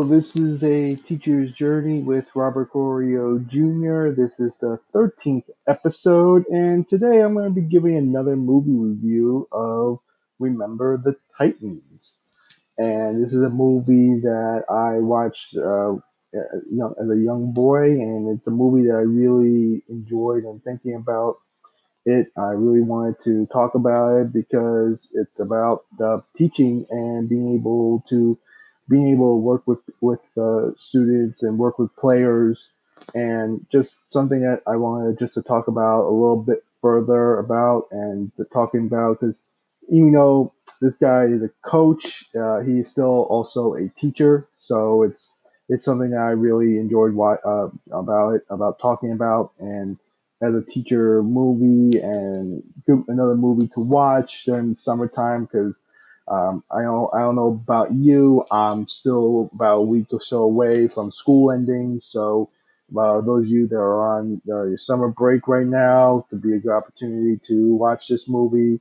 This is a teacher's journey with Robert Corio Jr. This is the 13th episode, and today I'm going to be giving another movie review of Remember the Titans. And this is a movie that I watched as a young boy, and it's a movie that I really enjoyed. And thinking about I really wanted to talk about it because it's about teaching and being able to work with students and work with players, and just something that I wanted just to talk about a little bit further about and talking about because even though this guy is a coach, he's still also a teacher. So it's something that I really enjoyed about talking about, and as a teacher movie and another movie to watch during the summertime because I don't know about you. I'm still about a week or so away from school ending. So those of you that are on your summer break right now could be a good opportunity to watch this movie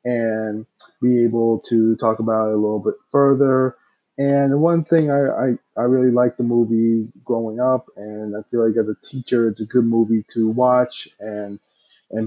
and be able to talk about it a little bit further. And one thing I really liked the movie growing up, and I feel like as a teacher, it's a good movie to watch and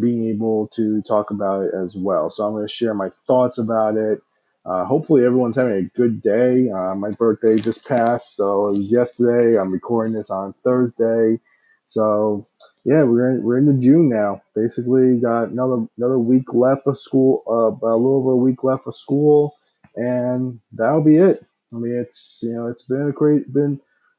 being able to talk about it as well. So I'm going to share my thoughts about it. Hopefully everyone's having a good day. My birthday just passed, so it was yesterday. I'm recording this on Thursday, so yeah, we're into June now. Basically, got another week left of school. About a little over a week left of school, and that'll be it. I mean, it's been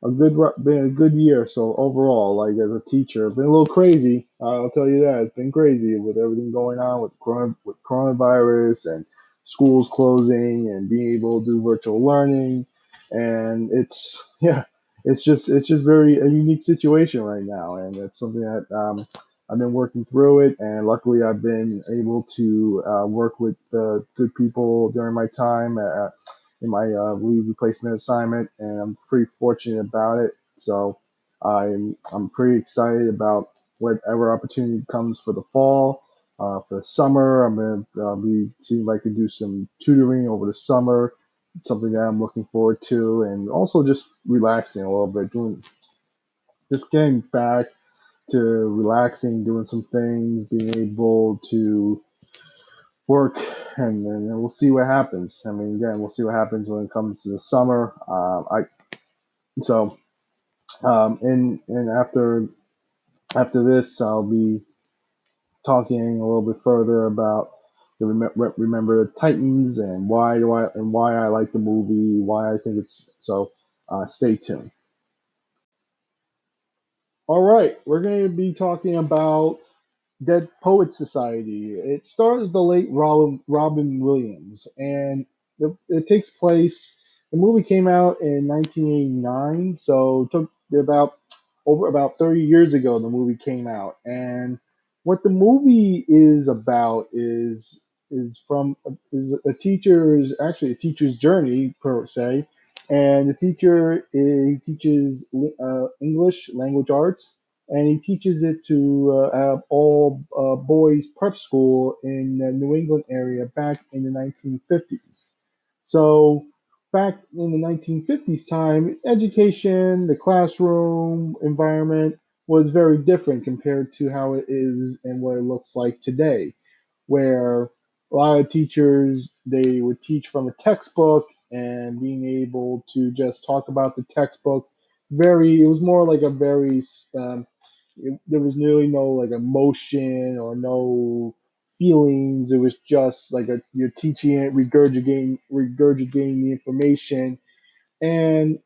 been a good year. So overall, like as a teacher, it's been a little crazy. I'll tell you that it's been crazy with everything going on with coronavirus and schools closing and being able to do virtual learning, and it's just very a unique situation right now, and it's something that I've been working through it, and luckily I've been able to work with good people during my time in my leave replacement assignment, and I'm pretty fortunate about it. So I'm pretty excited about whatever opportunity comes for the fall. For the summer, I'm gonna be seeing if I can do some tutoring over the summer. It's something that I'm looking forward to, and also just relaxing a little bit, doing just getting back to relaxing, doing some things, being able to work, and then we'll see what happens. I mean, again, we'll see what happens when it comes to the summer. I so and after this, I'll be talking a little bit further about the Remember the Titans and why I like the movie, why I think it's so. Stay tuned. All right, we're going to be talking about Dead Poets Society. It stars the late Robin Williams, and it takes place. The movie came out in 1989, so it took about 30 years ago. The movie came out, and what the movie is about is a teacher's journey per se, and the teacher he teaches English language arts, and he teaches it to all boys prep school in the New England area back in the 1950s. So back in the 1950s time, education, the classroom environment was very different compared to how it is and what it looks like today, where a lot of teachers they would teach from a textbook and being able to just talk about the textbook. It was more like a very there was nearly no like emotion or no feelings. It was just like you're teaching it, regurgitating the information. And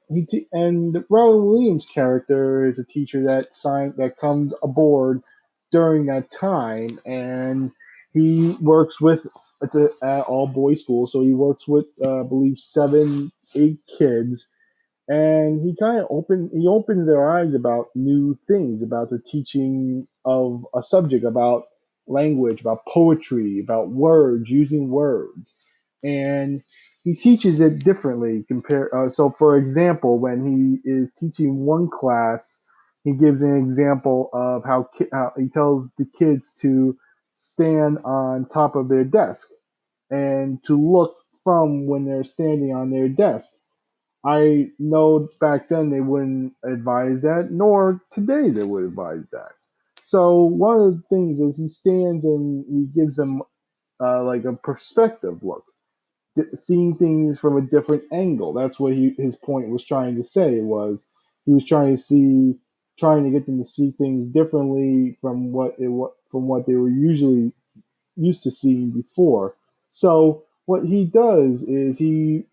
and Robin Williams' character is a teacher that comes aboard during that time, and he works with at all boys school. So he works with I believe 7, 8 kids, and he opens their eyes about new things, about the teaching of a subject, about language, about poetry, about words, using words, and he teaches it differently. So for example, when he is teaching one class, he gives an example of how he tells the kids to stand on top of their desk and to look from when they're standing on their desk. I know back then they wouldn't advise that, nor today they would advise that. So one of the things is he stands and he gives them like a perspective look, seeing things from a different angle. That's what his point was trying to say. Was he was trying to get them to see things differently from from what they were usually used to seeing before. So what he does is he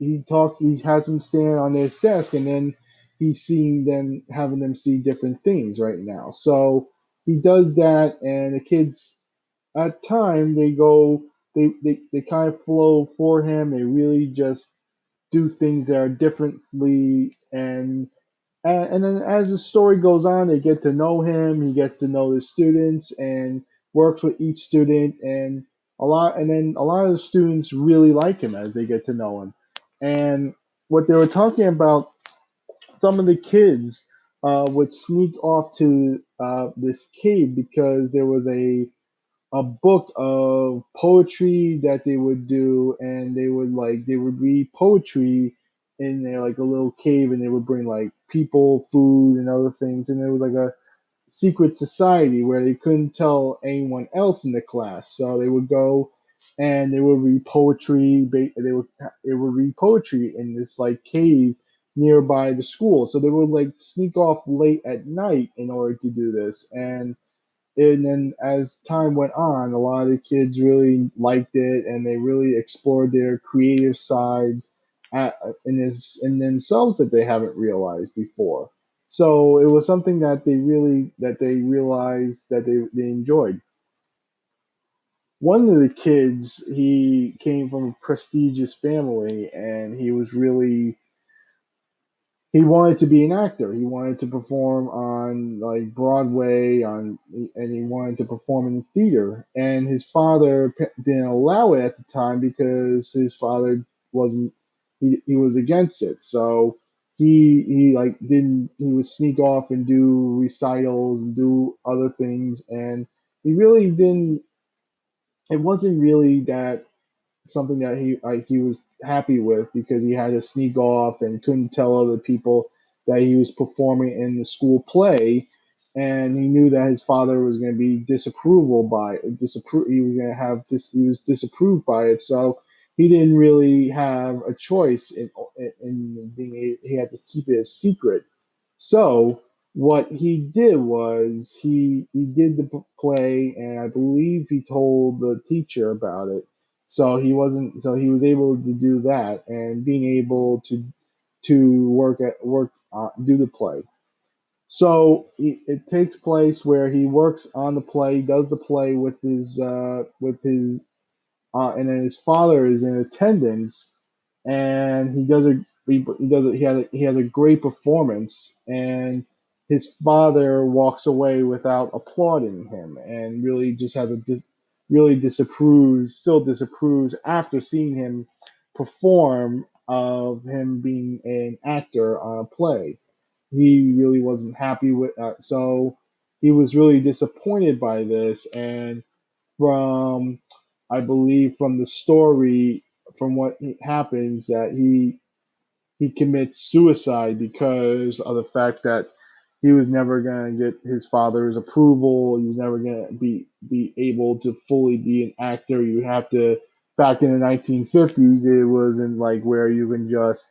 has them stand on his desk, and then he's seeing them, having them see different things right now. So he does that, and the kids at time they go, they kind of flow for him. They really just do things that are differently, and then as the story goes on, they get to know him. He gets to know the students and works with each student, and a lot of the students really like him as they get to know him. And what they were talking about, some of the kids would sneak off to this cave because there was a book of poetry that they would do, and they would read poetry in there, like a little cave, and they would bring like people, food, and other things, and there was like a secret society where they couldn't tell anyone else in the class. So they would go and they would read poetry. They would read poetry in this like cave nearby the school. So they would like sneak off late at night in order to do this. And then as time went on, a lot of the kids really liked it, and they really explored their creative sides in themselves that they haven't realized before. So it was something that they realized that they enjoyed. One of the kids, he came from a prestigious family, and he wanted to be an actor. He wanted to perform on like Broadway, and he wanted to perform in theater. And his father didn't allow it at the time because his father wasn't he was against it. So he like didn't he would sneak off and do recitals and do other things, and he really didn't. It wasn't really that something that he was happy with, because he had to sneak off and couldn't tell other people that he was performing in the school play, and he knew that his father was going to be disapproval by disapprove. He was going to have this. He was disapproved by it, so he didn't really have a choice in being. He had to keep it a secret. So what he did was he did the play, and I believe he told the teacher about it. So he was able to do that, and being able to do the play. So it takes place where he works on the play, does the play with his and then his father is in attendance, and he has a great performance, and his father walks away without applauding him, and really just has really disapproves after seeing him perform, of him being an actor on a play. He really wasn't happy with so he was really disappointed by this. And from I believe from the story, from what happens, that he commits suicide because of the fact that he was never going to get his father's approval. He was never going to be able to fully be an actor. You have to, back in the 1950s, it wasn't like where you can just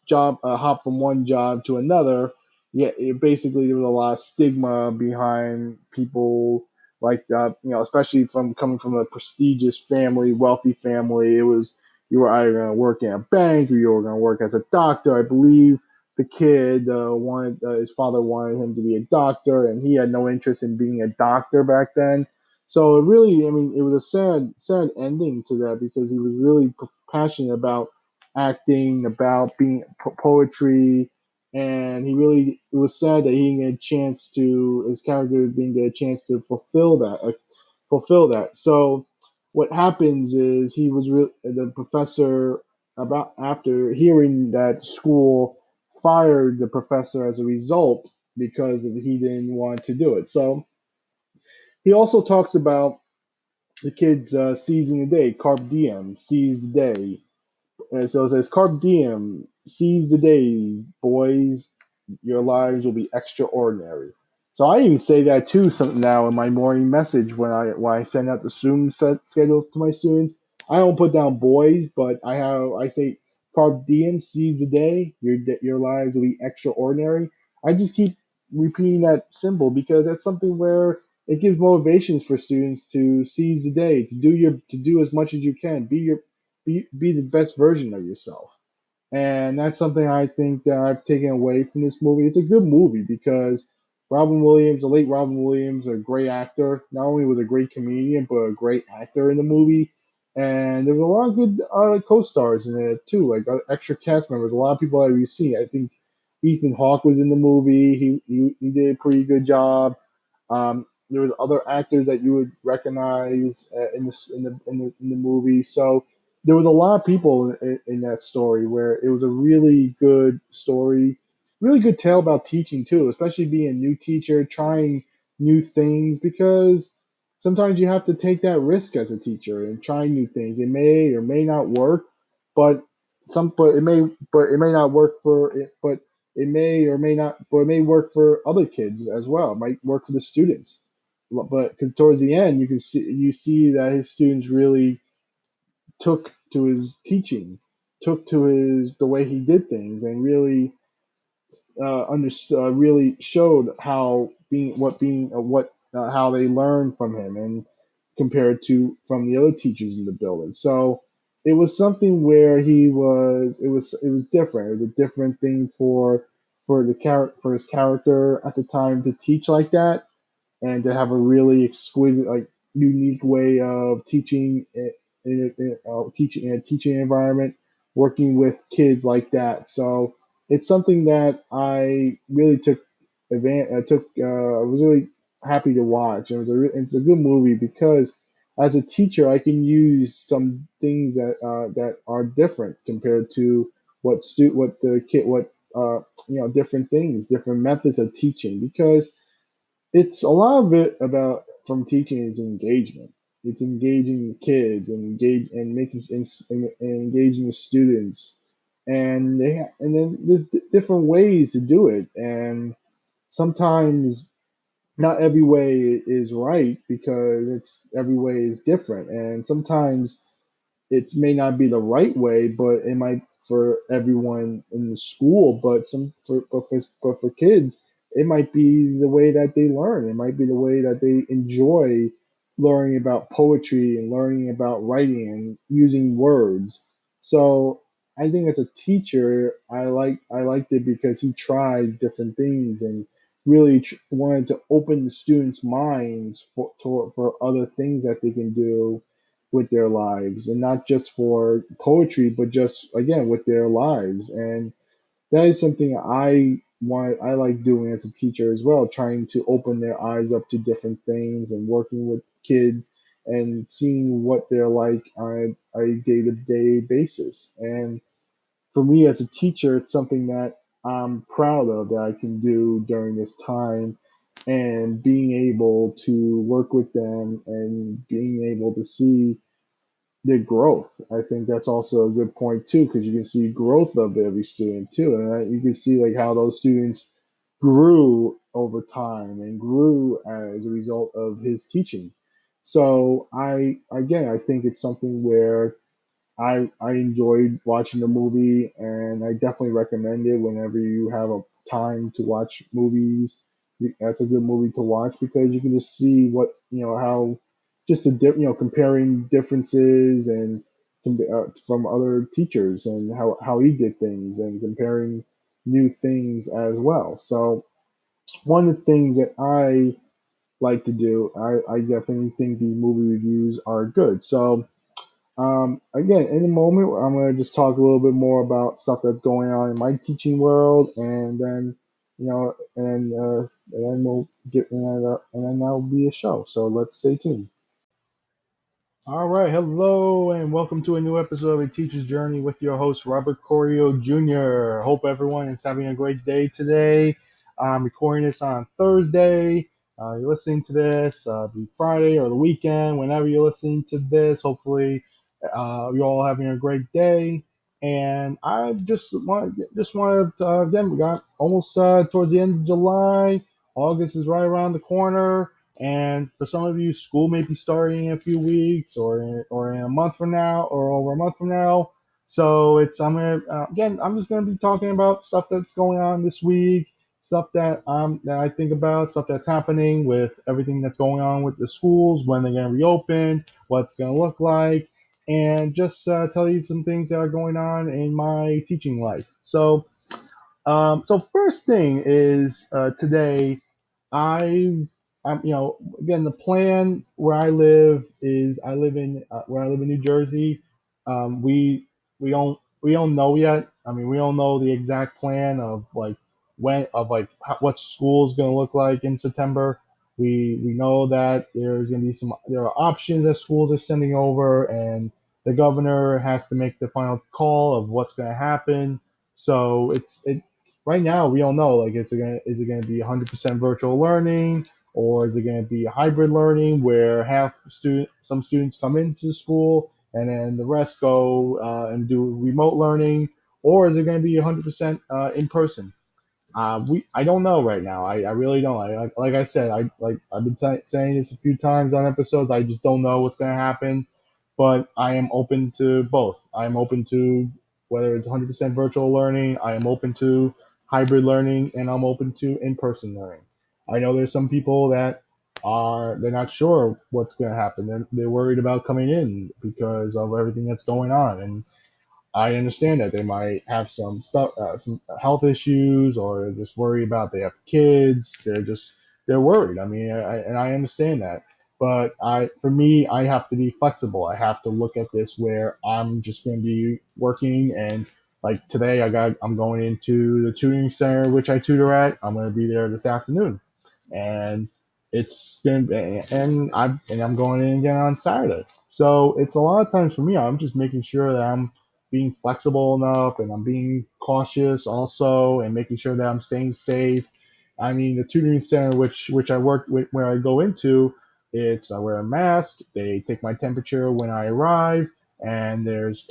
hop from one job to another. Yeah, basically there was a lot of stigma behind people like that. You know, especially from coming from a prestigious family, wealthy family. It was, you were either going to work in a bank or you were going to work as a doctor. I believe the kid wanted his father wanted him to be a doctor, and he had no interest in being a doctor back then. So it really, I mean, it was a sad ending to that, because he was really passionate about acting, about being poetry, and it was sad that he didn't get a chance to, his character didn't get a chance to fulfill that. So what happens is the professor, about after hearing that school fired the professor as a result, because he didn't want to do it. So he also talks about the kids seizing the day, carpe diem, seize the day, And so it says, Carpe diem, seize the day, boys. Your lives will be extraordinary. So I even say that too now in my morning message when I send out the Zoom set schedule to my students. I don't put down boys, but I say Carpe diem, seize the day. Your lives will be extraordinary. I just keep repeating that symbol because that's something where it gives motivations for students to seize the day, to do as much as you can, be the best version of yourself. And that's something I think that I've taken away from this movie. It's a good movie because Robin Williams, the late Robin Williams, a great actor. Not only was a great comedian, but a great actor in the movie. And there was a lot of good co-stars in it too, like extra cast members. A lot of people that we've seen. I think Ethan Hawke was in the movie. He did a pretty good job. There was other actors that you would recognize in the movie. So there was a lot of people in that story where it was a really good story, really good tale about teaching too, especially being a new teacher, trying new things because sometimes you have to take that risk as a teacher and try new things. It may or may not work, but it may not work for it, but it may or may not, but it may work for other kids as well. It might work for the students, but because towards the end you see that his students really took to his teaching, took to his the way he did things, and really understood, really showed how being what how they learned from him, and compared to from the other teachers in the building. So it was something where it was different. It was a different thing for his character at the time to teach like that and to have a really exquisite, like unique way of teaching teaching in a teaching environment, working with kids like that. So it's something that I really I was really happy to watch. It's a good movie because as a teacher, I can use some things that are different compared to what the kid what different things, different methods of teaching because it's a lot of it about from teaching is engagement. It's engaging the kids and engaging the students, and then there's different ways to do it, and sometimes not every way is right because it's every way is different, and sometimes it may not be the right way, but it might for everyone in the school. But for kids, it might be the way that they learn. It might be the way that they enjoy learning about poetry and learning about writing and using words. So I think as a teacher, I liked it because he tried different things and really wanted to open the students' minds for other things that they can do with their lives, and not just for poetry but just again with their lives. And that is something I like doing as a teacher as well, trying to open their eyes up to different things and working with kids and seeing what they're like on a day-to-day basis. And for me as a teacher, it's something that I'm proud of that I can do during this time, and being able to work with them and being able to see the growth. I think that's also a good point too, because you can see growth of every student too, and you can see like how those students grew over time and grew as a result of his teaching. So I think it's something where I enjoyed watching the movie, and I definitely recommend it whenever you have a time to watch movies. That's a good movie to watch because you can just see what how just comparing differences and from other teachers and how he did things and comparing new things as well. So one of the things that I like to do, I definitely think these movie reviews are good. So again, in a moment, I'm going to just talk a little bit more about stuff that's going on in my teaching world, and then, and then we'll and then that'll be a show. So let's stay tuned. All right, hello, and welcome to a new episode of A Teacher's Journey with your host, Robert Corio Jr. Hope everyone is having a great day today. I'm recording this on Thursday. You're listening to this be Friday or the weekend, whenever you're listening to this. Hopefully, you're all having a great day. And I just wanted again, we got almost towards the end of July. August is right around the corner, and for some of you, school may be starting in a few weeks, or in a month from now, or over a month from now. So I'm gonna again, I'm just gonna be talking about stuff that's going on this week, stuff that I think about, stuff that's happening with everything that's going on with the schools, when they're gonna reopen, what's gonna look like, and just tell you some things that are going on in my teaching life. So first thing is today, I, again, the plan where I live is I live in where I live in New Jersey. We don't know yet. I mean, we don't know the exact plan of like what school is going to look like in September. We know that there are options that schools are sending over, and the governor has to make the final call of what's going to happen. So right now we don't know, like, is it gonna be 100% virtual learning, or is it gonna be a hybrid learning where some students come into school and then the rest go and do remote learning, or is it gonna be 100% in person? I don't know right now. I really don't. Like I said, I've been saying this a few times on episodes. I just don't know what's going to happen, but I am open to both. I am open to whether it's 100% virtual learning. I am open to hybrid learning, and I'm open to in-person learning. I know there's some people that they're not sure what's going to happen. They're worried about coming in because of everything that's going on, and I understand that they might have some health issues, or just worry about they have kids. They're worried. I mean, and I understand that. But for me, I have to be flexible. I have to look at this where I'm just going to be working, and like today, I'm going into the tutoring center which I tutor at. I'm going to be there this afternoon, and I'm going in again on Saturday. So it's a lot of times for me. I'm just making sure that I'm being flexible enough, and I'm being cautious also, and making sure that I'm staying safe. I mean, the tutoring center which I work with, where I go into, I wear a mask. They take my temperature when I arrive, and there's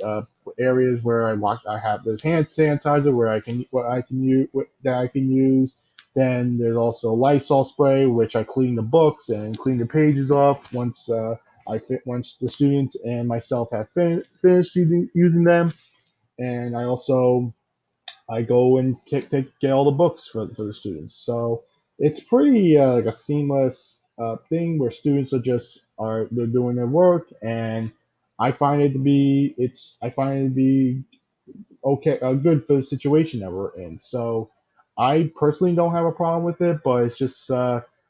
areas where I have there's hand sanitizer where I can use that I can use. Then there's also Lysol spray, which I clean the books and clean the pages off once the students and myself have finished using them. And I go and get all the books for the students. So it's pretty like a seamless thing where students they're doing their work, and I find it to be okay, good for the situation that we're in. So I personally don't have a problem with it, but it's just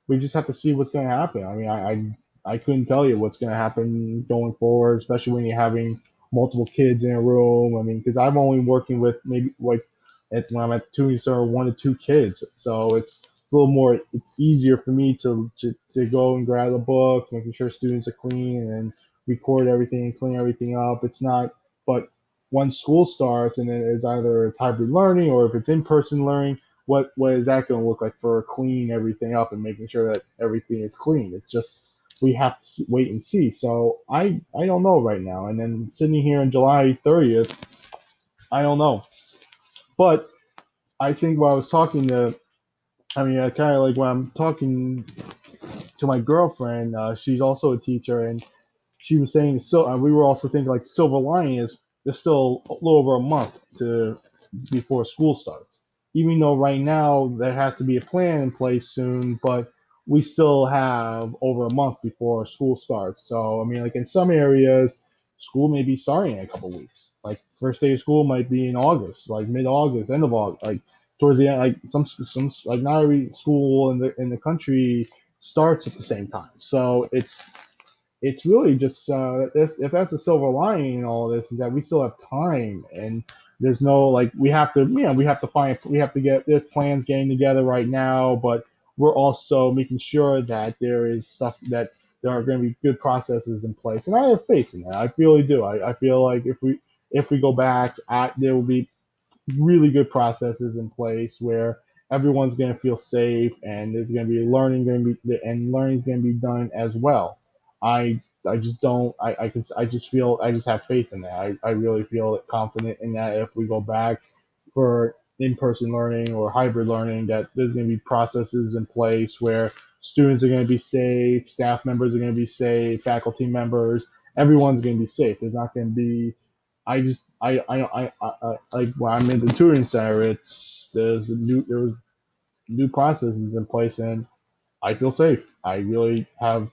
we just have to see what's going to happen. I mean, I couldn't tell you what's going to happen going forward, especially when you're having multiple kids in a room. I mean, because I'm only working with maybe like when I'm at tutoring center, 1 to 2 kids, so it's a little more. It's easier for me to go and grab the book, making sure students are clean, and record everything and clean everything up. It's not, but once school starts, and then it's hybrid learning, or if it's in-person learning, what is that going to look like for cleaning everything up and making sure that everything is clean? It's just we have to wait and see. So I don't know right now. And then sitting here on July 30th, I don't know. But I think while I was talking to, I mean, I kind of like when I'm talking to my girlfriend, she's also a teacher, and she was saying, so we were also thinking like silver lining is there's still a little over a month to before school starts. Even though right now there has to be a plan in place soon, but we still have over a month before school starts. So I mean, like in some areas, school may be starting in a couple weeks. Like first day of school might be in August, like mid-August, end of August, like towards the end. Like some like not every school in the country starts at the same time. So it's really just if that's a silver lining in all of this, is that we still have time, and there's no like we have to get there's plans getting together right now, but we're also making sure that there is stuff that there are going to be good processes in place, and I have faith in that. I really do. I feel like if we go back, there will be really good processes in place where everyone's going to feel safe, and there's going to be learning is going to be done as well. I I just don't. I just feel. I just have faith in that. I really feel confident in that if we go back for in-person learning or hybrid learning, that there's going to be processes in place where students are going to be safe, staff members are going to be safe, faculty members, everyone's going to be safe. There's not going to be. Like when I'm in the tutoring center, there's new processes in place, and I feel safe. I really have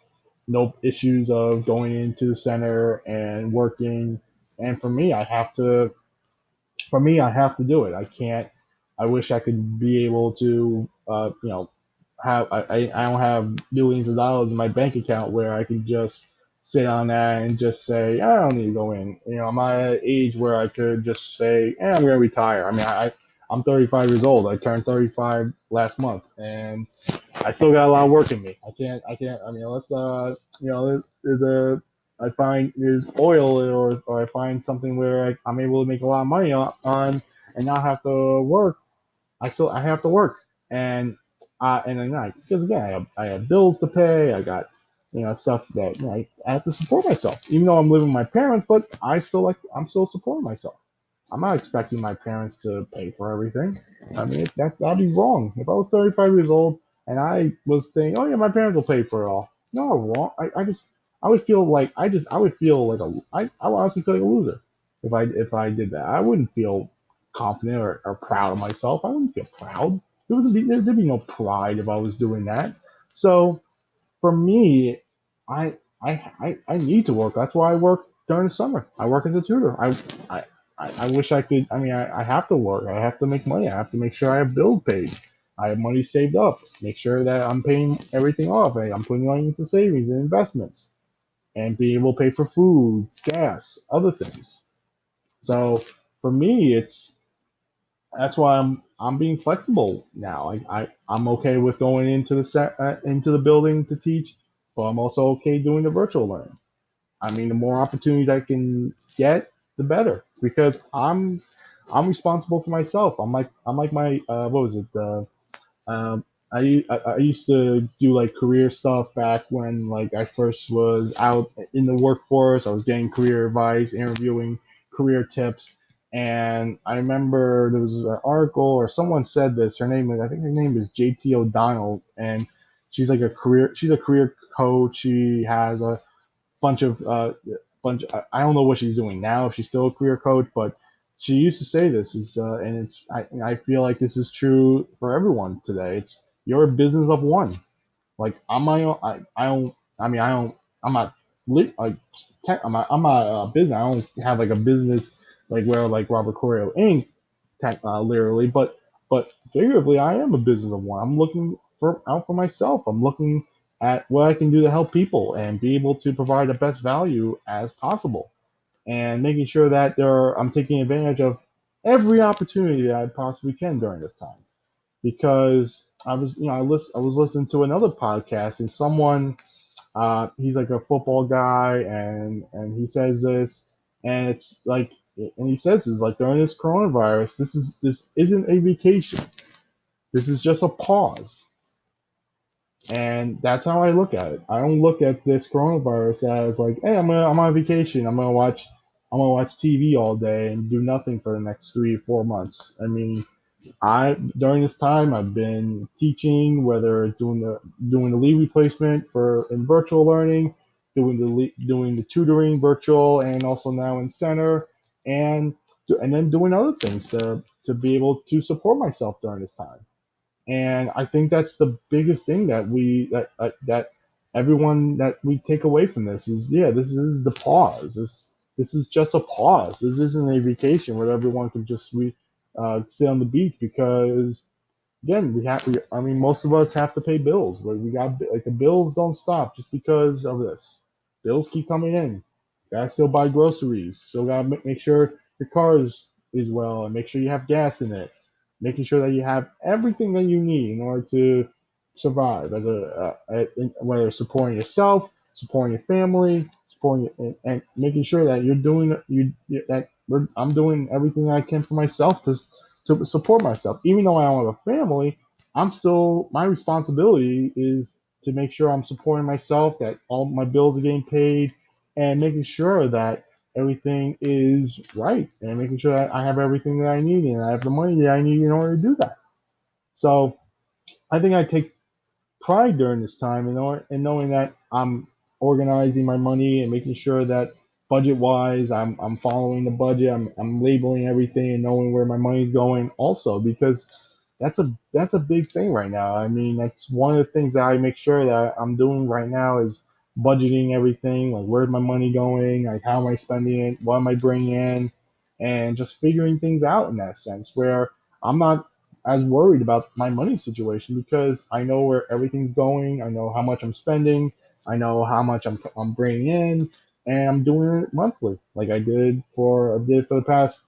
no issues of going into the center and working. And I have to do it. I can't. I wish I could be able to, have. I don't have millions of dollars in my bank account where I can just sit on that and just say, I don't need to go in. I'm at an age where I could just say, I'm going to retire. I mean, I'm 35 years old. I turned 35 last month, and I still got a lot of work in me. I can't. I mean, unless there's a I find there's oil, or I find something where I'm able to make a lot of money on and not have to work. I have to work, and and then because again I have bills to pay. I got stuff that I have to support myself. Even though I'm living with my parents, but I'm still supporting myself. I'm not expecting my parents to pay for everything. I mean, that'd be wrong. If I was 35 years old and I was saying, "Oh yeah, my parents will pay for it all," no, wrong. I would feel like I would feel like I would honestly feel like a loser if I did that. I wouldn't feel confident or proud of myself. I wouldn't feel proud. There'd be no pride if I was doing that. So for me, I need to work. That's why I work during the summer. I work as a tutor. I wish I could. I mean, I have to work. I have to make money. I have to make sure I have bills paid. I have money saved up. Make sure that I'm paying everything off. I'm putting money into savings and investments, and being able to pay for food, gas, other things. So for me, that's why I'm being flexible now. I'm okay with going into the building to teach, but I'm also okay doing the virtual learning. I mean, the more opportunities I can get, the better, because I'm responsible for myself. I'm like my what was it? Um, I used to do like career stuff back when like I first was out in the workforce. I was getting career advice, interviewing, career tips, and I remember there was an article or someone said this. I think her name is JT O'Donnell, and she's a career coach. She has a bunch of bunch. I don't know what she's doing now. If she's still a career coach, but she used to say this. And I feel like this is true for everyone today. It's you're a business of one. Like I'm my own. I don't. I mean I don't. I'm not. Like I'm not a business. I don't have like a business like where like Robert Corio Inc. Literally, but figuratively, I am a business of one. I'm looking out for myself. I'm looking at what I can do to help people and be able to provide the best value as possible, and making sure that I'm taking advantage of every opportunity that I possibly can during this time. Because I was listening to another podcast, and someone he's like a football guy, and he says this, and it's like, and he says this like during this coronavirus, this isn't a vacation. This is just a pause. And that's how I look at it. I don't look at this coronavirus as like, hey, I'm on vacation. I'm gonna watch TV all day and do nothing for the next 3 or 4 months. I mean, I during this time I've been teaching, whether doing the lead replacement for in virtual learning, doing the tutoring virtual, and also now in center, and and then doing other things to be able to support myself during this time. And I think that's the biggest thing that everyone that we take away from this is, yeah, this is the pause. This is just a pause. This isn't a vacation where everyone can just sit on the beach, because again, I mean, most of us have to pay bills. But we got like the bills don't stop just because of this. Bills keep coming in. Gotta still buy groceries. Still gotta make sure your car is well, and make sure you have gas in it. Making sure that you have everything that you need in order to survive, as whether supporting yourself, supporting your family, supporting and making sure that you're doing I'm doing everything I can for myself to support myself. Even though I don't have a family, my responsibility is to make sure I'm supporting myself, that all my bills are getting paid, and making sure that everything is right and making sure that I have everything that I need and I have the money that I need in order to do that. So I think I take pride during this time in knowing that I'm organizing my money and making sure that budget wise I'm following the budget. I'm labeling everything and knowing where my money's going also because that's a big thing right now. I mean, that's one of the things that I make sure that I'm doing right now is budgeting everything, like where's my money going, like how am I spending it, what am I bringing in, and just figuring things out in that sense where I'm not as worried about my money situation because I know where everything's going. I know how much I'm spending. I know how much I'm bringing in, and I'm doing it monthly, like I did for the past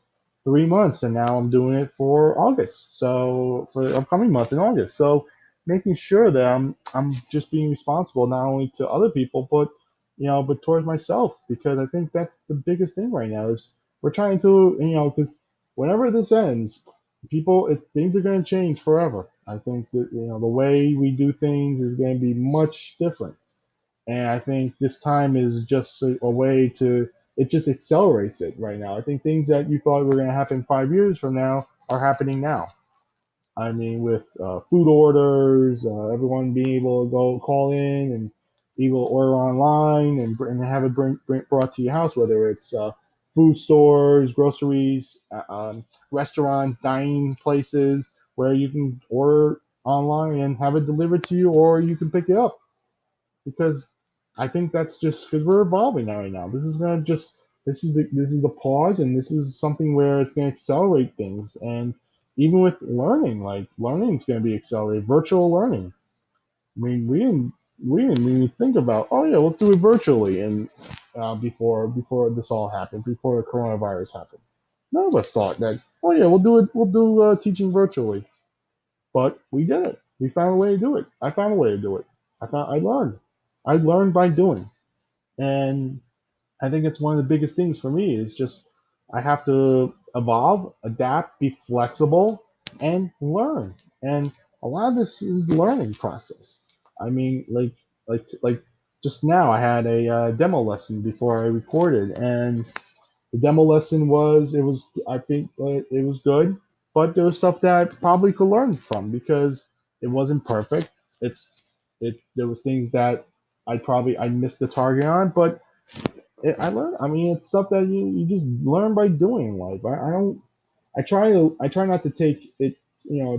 3 months, and now I'm doing it for August. So for the upcoming month in August. So making sure that I'm just being responsible not only to other people, but but towards myself because I think that's the biggest thing right now is we're trying to because whenever this ends, things are going to change forever. I think that the way we do things is going to be much different, and I think this time is just a way to it just accelerates it right now. I think things that you thought were going to happen 5 years from now are happening now. I mean, with food orders, everyone being able to go call in and be able to order online and have it brought to your house, whether it's food stores, groceries, restaurants, dining places where you can order online and have it delivered to you, or you can pick it up because I think that's just because we're evolving now right now. This is the pause, and this is something where it's going to accelerate things. And even with learning, like learning is going to be accelerated. Virtual learning. I mean, we didn't even think about oh yeah, we'll do it virtually, and before this all happened, before the coronavirus happened, none of us thought that oh yeah, we'll do teaching virtually. But we did it. We found a way to do it. I found a way to do it. I learned. I learned by doing. And I think it's one of the biggest things for me is just I have to evolve, adapt, be flexible, and learn. And a lot of this is the learning process. I mean, like just now I had a demo lesson before I recorded, and the demo lesson was I think it was good, but there was stuff that I probably could learn from because it wasn't perfect. It there was things that I missed the target on, but I learned. I mean, it's stuff that you just learn by doing in life. I don't. I try not to take it.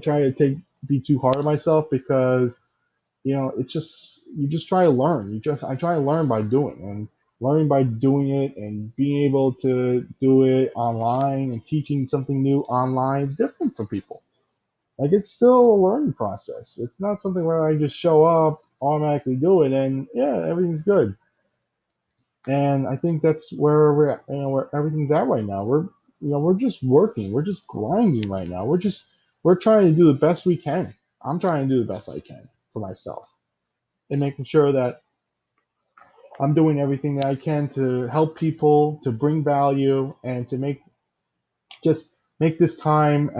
Try to take be too hard on myself because it's just you just try to learn. I try to learn by doing and learning by doing it and being able to do it online and teaching something new online is different for people. Like it's still a learning process. It's not something where I just show up, automatically do it, and yeah, everything's good. And I think that's where we're at, where everything's at right now. We're just working. We're just grinding right now. We're trying to do the best we can. I'm trying to do the best I can for myself and making sure that I'm doing everything that I can to help people, to bring value, and to make this time.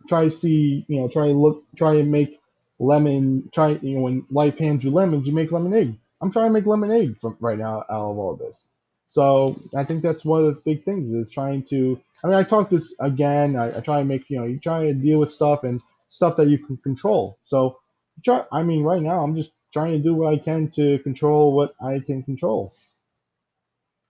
Try to see, try to make lemon. Try, when life hands you lemons, you make lemonade. I'm trying to make lemonade from right now out of all this. So I think that's one of the big things is trying to. I mean, I talk this again. I try to make you try to deal with stuff and stuff that you can control. I mean, right now I'm just trying to do what I can to control what I can control.